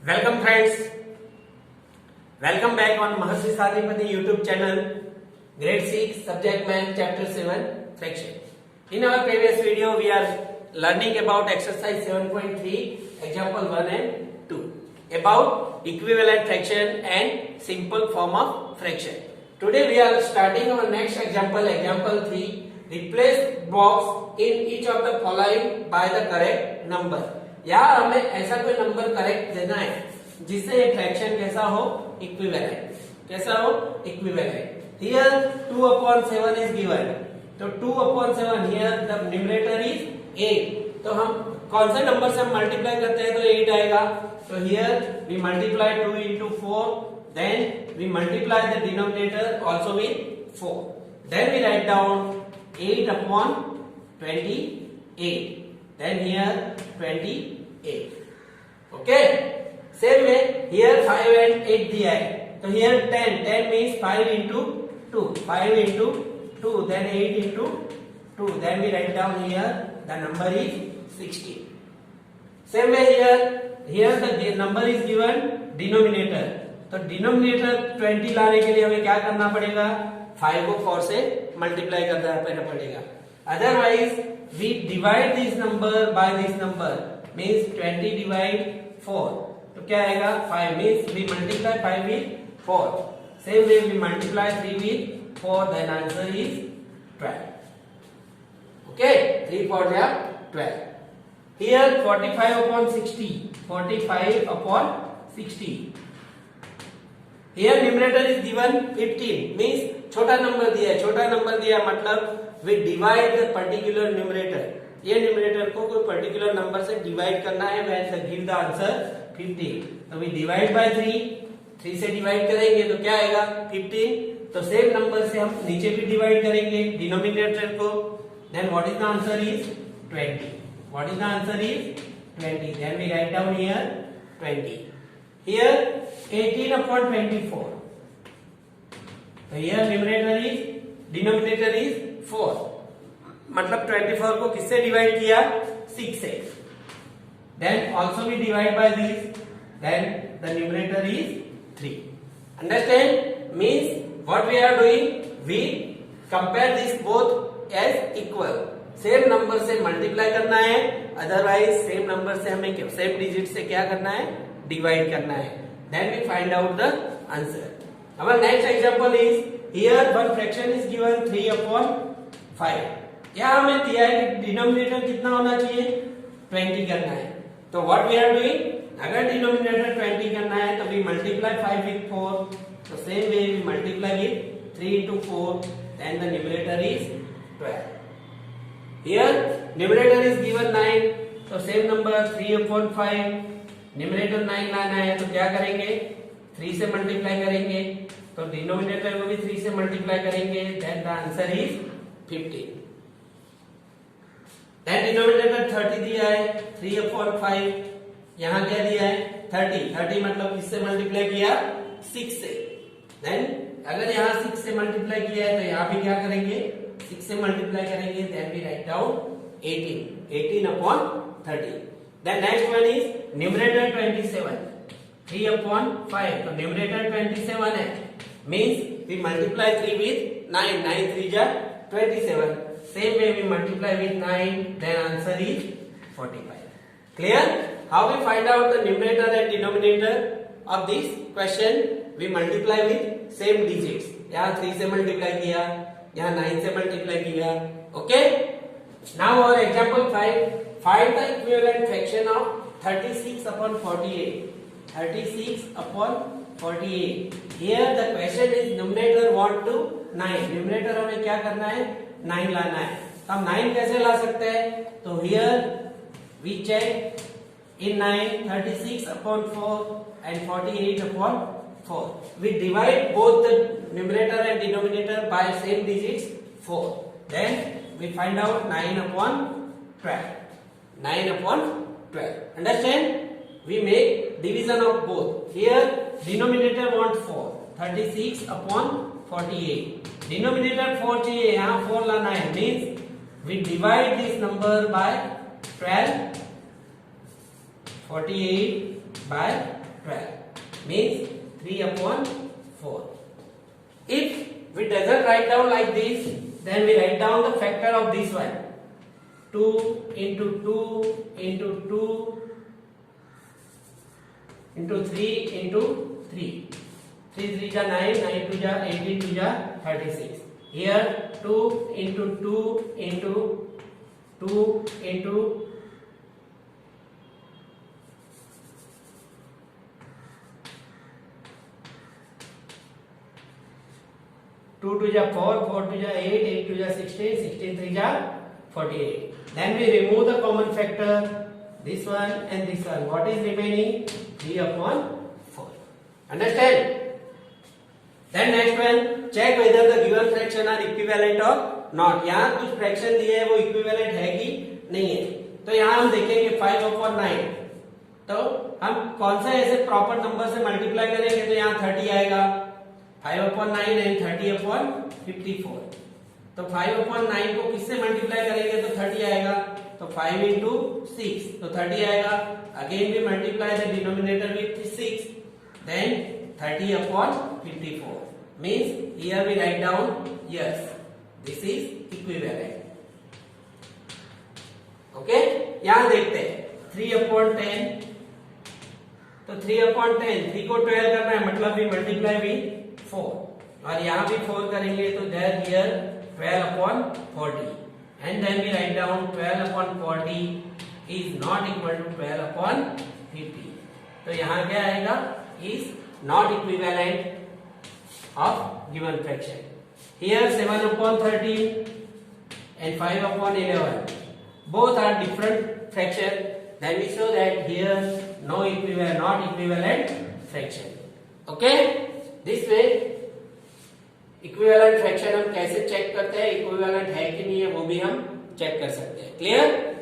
Welcome friends, welcome back on Mahasi Sadipati YouTube channel, grade 6 subject math chapter 7 fraction. In our previous video we are learning about exercise 7.3 example 1 and 2 about equivalent fraction and simple form of fraction. Today we are starting our next example, example 3. Replace box in each of the following by the correct number. यहाँ हमें ऐसा कोई number correct देना है जिससे ये fraction कैसा हो, इक्विवेलेंट. कैसा हो, इक्विवेलेंट. Here 2/7 is given. तो 2/7 हियर द न्यूमरेटर इज 8. तो हम कौन से नंबर से मल्टीप्लाई करते हैं तो 8 आएगा. तो here we multiply 2 into 4, then we multiply the denominator also with 4. Then we write down 8/28. Then here 28. Okay. Same way here 5 and 8 दिया है. तो here 10. 10 means 5 into 2. 5 into 2. Then 8 into 2. Then we write down here the number is 16. Same way here. Here the number is given denominator. तो denominator 20 लाने के लिए हमें क्या करना पड़ेगा? 5 को 4 से मल्टीप्लाई करना पड़ेगा. Otherwise we divide this number by this number, means 20 divide 4. तो क्या आएगा? 5 means we multiply 5 with 4. Same way we multiply 3 with 4, then answer is 12. Okay, 3 4 are 12. Here 45/60. 45/60. Here numerator is given 15, means छोटा number दिया है. छोटा number दिया मतलब we divide the particular numerator. ये न्यूमरेटर को कोई पर्टिकुलर नंबर से डिवाइड करना है. when give the answer 15. तो we divide by 3 से डिवाइड करेंगे तो क्या आएगा? 15. तो सेम नंबर से हम नीचे भी डिवाइड करेंगे डिनोमिनेटर को. then what is the answer is 20. what is the answer is 20. then we write down here 20. here 18/24. तो here numerator is, denominator is 4. मतलब 24 को किससे डिवाइड किया? 6 से. Then also we divide by this. Then the numerator is 3. Understand? Means what we are doing? We compare this both as equal. Same number से multiply करना है. Otherwise same number से हमें सेम डिजिट से क्या करना है? डिवाइड करना है. Then we find out the answer. Our next example is here one fraction is given 3/5. यहाँ हमें दिया है कि डिनोमिनेटर कितना होना चाहिए? 20 करना है. तो what we are doing? अगर डिनोमिनेटर 20 करना है तो we multiply 5 with 4. तो same way we multiply with 3 into 4. Then the numerator is 12. Here numerator is given 9. तो same number 3/5. न्यूमरेटर 9 लाना है तो क्या करेंगे? 3 से मल्टीप्लाई करेंगे. तो डिनोमिनेटर को भी 3 से मल्टीप्लाई करेंगे. Then the answer is 15. Then denominator 30 दिया है 3/5. यहाँ क्या दिया है? 30. 30 मतलब किससे मल्टीप्लाई किया? 6 से. देन अगर यहाँ 6 से मल्टीप्लाई किया है तो यहाँ भी क्या करेंगे? 6 से मल्टीप्लाई करेंगे. Then we write down 18. 18/30. Then next one is numerator 27. 3/5. तो numerator 27 है. Means we multiply 3 with 9. 9 3 जा 27. Same way we multiply with 9. Then answer is 45. Clear? How we find out the numerator and denominator of this question? We multiply with same digits. यहाँ 3 से multiply किया, यहाँ 9 से multiply किया. Okay? Now our example 5. Find the equivalent fraction of 36/48. 36/48. Here the question is numerator want to 9. numerator हमें क्या करना है? 9 लाना है. हम 9 कैसे ला सकते हैं? तो here we check in 9 36/4 and 48/4. We divide both the numerator and denominator by same digits 4. Then we find out 9/12. 9/12. Understand? We make division of both. Here denominator want 4. 36/48. Denominator 4 चाहिए. यहाँ 4 लाना है. Means we divide this number by 12. 48 by 12. Means 3 upon 4. If we doesn't write down like this, then we write down the factor of this one. 2 into 2 into 2 into 3 into 3. 3 3 ja 9, 9 2 ja 18, 2 ja 36. Here 2 into 2 into 2 into 2 2 ja 4, 4 2 ja 8, 8 2 ja 16, 16 3 ja 48. Then we remove the common factor, this one and this one. What is remaining? 3 upon 4. Understand? Then next one, check whether the given fraction are equivalent or not. यहाँ कुछ fraction दिए हैं वो equivalent है कि नहीं है. तो यहाँ हम देखेंगे 5 upon 9. तो हम कौन सा ऐसे प्रॉपर नंबर से मल्टीप्लाई करेंगे तो यहाँ 30 आएगा. 5 upon 9 एंड 30 upon 54. तो 5 upon 9 को किससे मल्टीप्लाई करेंगे तो 30 आएगा. तो 5 into 6 तो 30 आएगा. Again we multiply the denominator with 6. Then 30 upon 54. Means here we write down yes, this is equivalent. Okay? यहाँ देखते हैं 3 upon 10. तो 3 upon 10, 3 को 12 करना है मतलब we multiply with 4. और यहाँ भी 4 करेंगे तो there here 12 upon 40. And then we write down 12 upon 40 is not equal to 12 upon 50. तो यहाँ क्या आएगा? Is not equivalent of given fraction. Here 7 upon 13 and 5 upon 11. Both are different fraction. Then we show that here no equivalent, not equivalent fraction. Okay? This way equivalent fraction हम कैसे check करते हैं, equivalent है कि नहीं है वो भी हम चेक कर सकते हैं. Clear?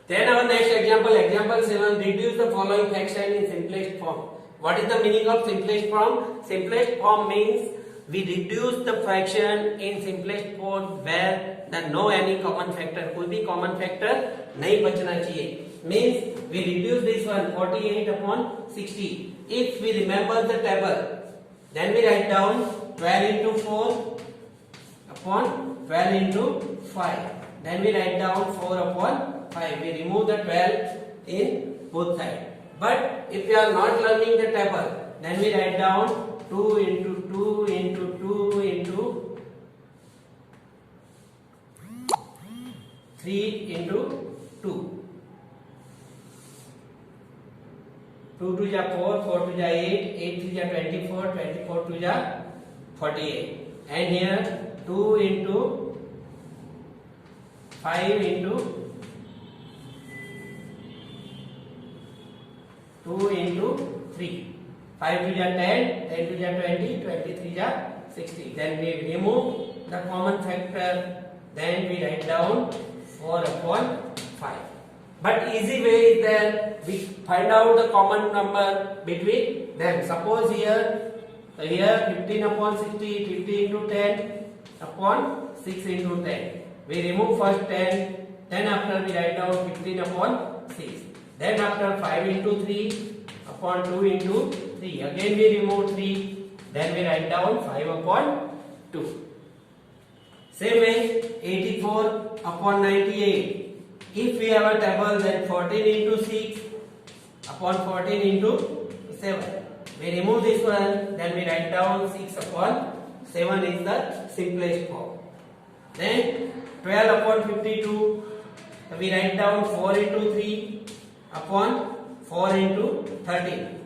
Then our next example, example 7, reduce the following fraction in simplest form. What is the meaning of simplest form? Simplest form means we reduce the fraction in simplest form where there no any common factor, कोई भी common factor नहीं बचना चाहिए. Means we reduce this one 48 upon 60. If we remember the table, then we write down 12 into 4 upon 12 into 5. Then we write down 4 upon 5. We remove the 12 in both sides. But if we are not learning the table, then we write down 2 into 2 into 2 into 3 into 2. 2 2 ja 4, 4 2 ja 8, 8 3 ja 24, 24 2 ja 48. And here 2 into 5 into 2 into 3. 5 2 ja 10, 10 2 ja 20, 23 ja 60. Then we remove the common factor. Then we write down 4 upon 5. But easy way is that we find out the common number between them. Suppose here 15 upon 60, 50 into 10 upon 6 into 10. We remove first 10, then after we write down 15 upon 6. Then after 5 into 3 upon 2 into 3. Again we remove 3, then we write down 5 upon 2. Same way 84 upon 98. If we have a table, then 14 into 6 upon 14 into 7. We remove this one, then we write down 6 upon 7 is the simplest form. Then 12 upon 52, we write down 4 into 3 upon 4 into 13.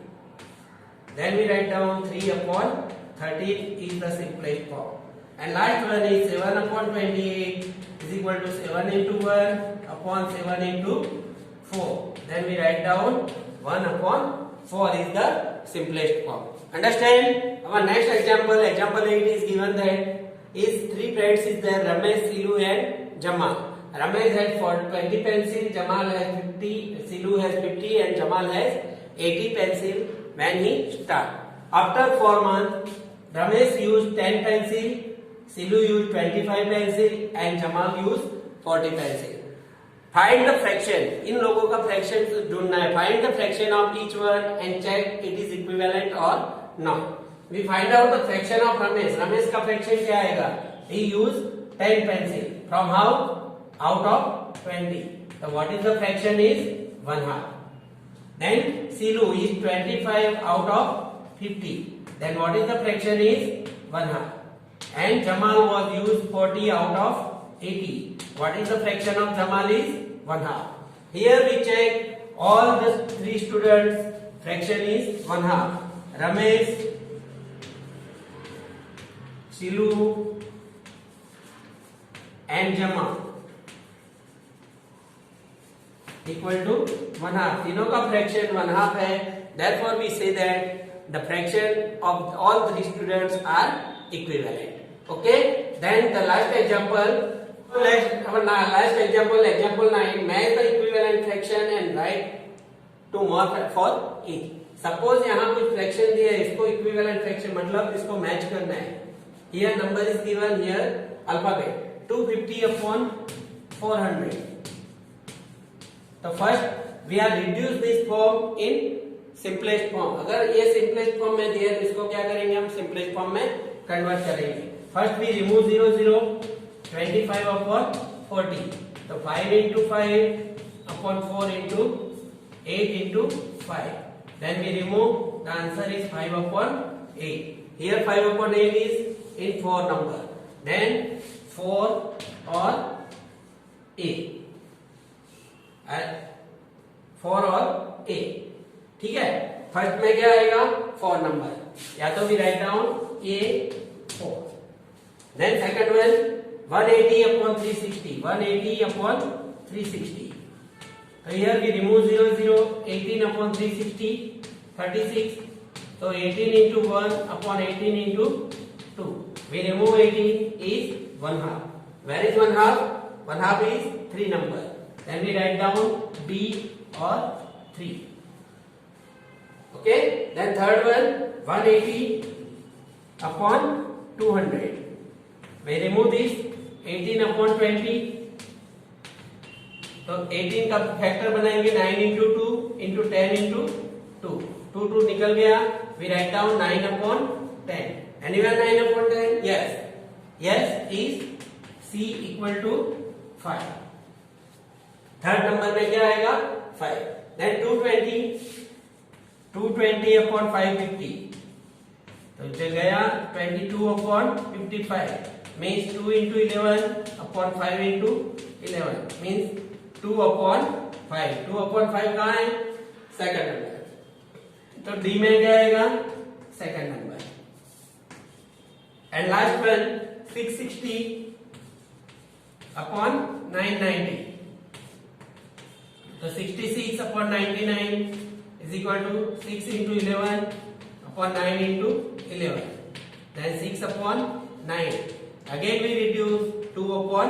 Then we write down 3 upon 13 is the simplest form. And last one is 7 upon 28 is equal to 7 into 1 upon 7 into 4. Then we write down 1 upon 4 is the simplest form. Understand? Our next example, example 8 is given that is 3 friends is there, Ramesh, Silu and Jamal. Ramesh has 20 pencil, Jamal has 50, Silu has 50 and Jamal has 80 pencil when he start. After 4 months, Ramesh used 10 pencil, Silu used 25 pencil and Jamal used 40 pencil. Find the fraction, इन लोगों का fraction ढूंढना है. Find the fraction of each one and check it is equivalent और not. We find out the fraction of Ramesh. Ramesh का फ्रैक्शन क्या आएगा? He use 10 pencil from how? Out of 20. So what is the fraction is 1/2. Then Silu is 25 out of 50. Then what is the fraction is 1/2. And Jamal was used 40 out of 80. What is the fraction of Jamal is 1/2. Here we check all the 3 students fraction is 1/2. Ramesh, Silu and Jamal equal to 1/2. तीनों का fraction 1/2 है. Therefore we say that the fraction of all 3 students are equivalent. Okay. Then the last example. Last example, example 9. Match the equivalent fraction and write 2 more for each. Suppose यहाँ कुछ fraction दिया है, इसको equivalent fraction मतलब इसको match करना है. Here number is given, here alphabet. 250 upon 400. So first we are reduce this form in simplest form. अगर ये simplest form में दिया है तो इसको क्या करेंगे हम? simplest form में convert करेंगे. First we remove 0 0. 25 upon 40. So 5 into 5 upon 4 into 8 into 5. Then we remove. The answer is 5 upon 8. Here 5 upon 8 is in 4 number. Then 4 or 8. 4 और 8. ठीक है. फर्स्ट में क्या आएगा? 4 नंबर. या तो we write down A 4. Then second one 180 upon 360. 180 upon 360. So here we remove 0 0. 18 upon 360. 36. So 18 into 1 upon 18 into 2. We remove 18 is 1/2. Where is 1/2? 1/2 is 3 number. Then we write down B or 3. Okay. Then third one 180 upon 200. We remove this 18 upon 20. तो 18 का factor बनाएंगे 9 into 2 into 10 into 2. 2 निकल गया. We write down 9 upon 10. Anywhere 9 upon 10? Yes. Yes is C equal to 5. Third number में क्या आएगा? 5. Then 220 upon 550. तो जो गया 22 upon 55. Means 2 into 11 upon 5 into 11 means 2 upon 5. 2 upon 5 कहाँ है? Second number. तो D में क्या आएगा? Second number. And last one 660 upon 990. तो 66 upon 99 is equal to 6 into 11 upon 9 into 11. Then 6 upon 9. Again we reduce 2 upon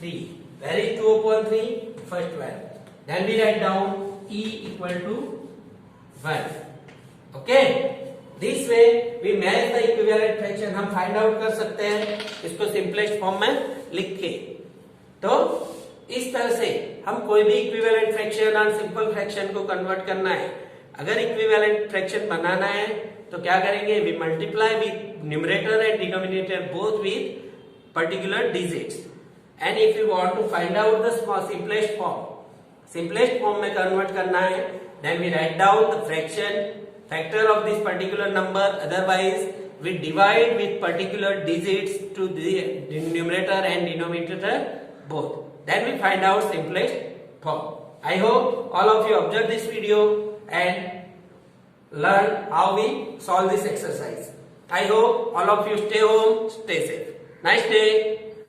3. Where is 2 upon 3? First one. Then we write down E equal to 1. Okay. This way we match the equivalent fraction. हम find out कर सकते हैं इसको simplest form में लिख के. तो इस तरह से हम कोई भी इक्विवेलेंट फ्रैक्शन और सिंपल फ्रैक्शन को कन्वर्ट करना है. अगर इक्विवेलेंट फ्रैक्शन बनाना है तो क्या करेंगे? We multiply with numerator and denominator both with particular digits. And if you want to find out the simplest form में कन्वर्ट करना है, then we write down the fraction factor of this particular number. Otherwise we divide with particular digits to the numerator and denominator both. Then we find out simplest form. I hope all of you observe this video and learn how we solve this exercise. I hope all of you stay home, stay safe. Nice day.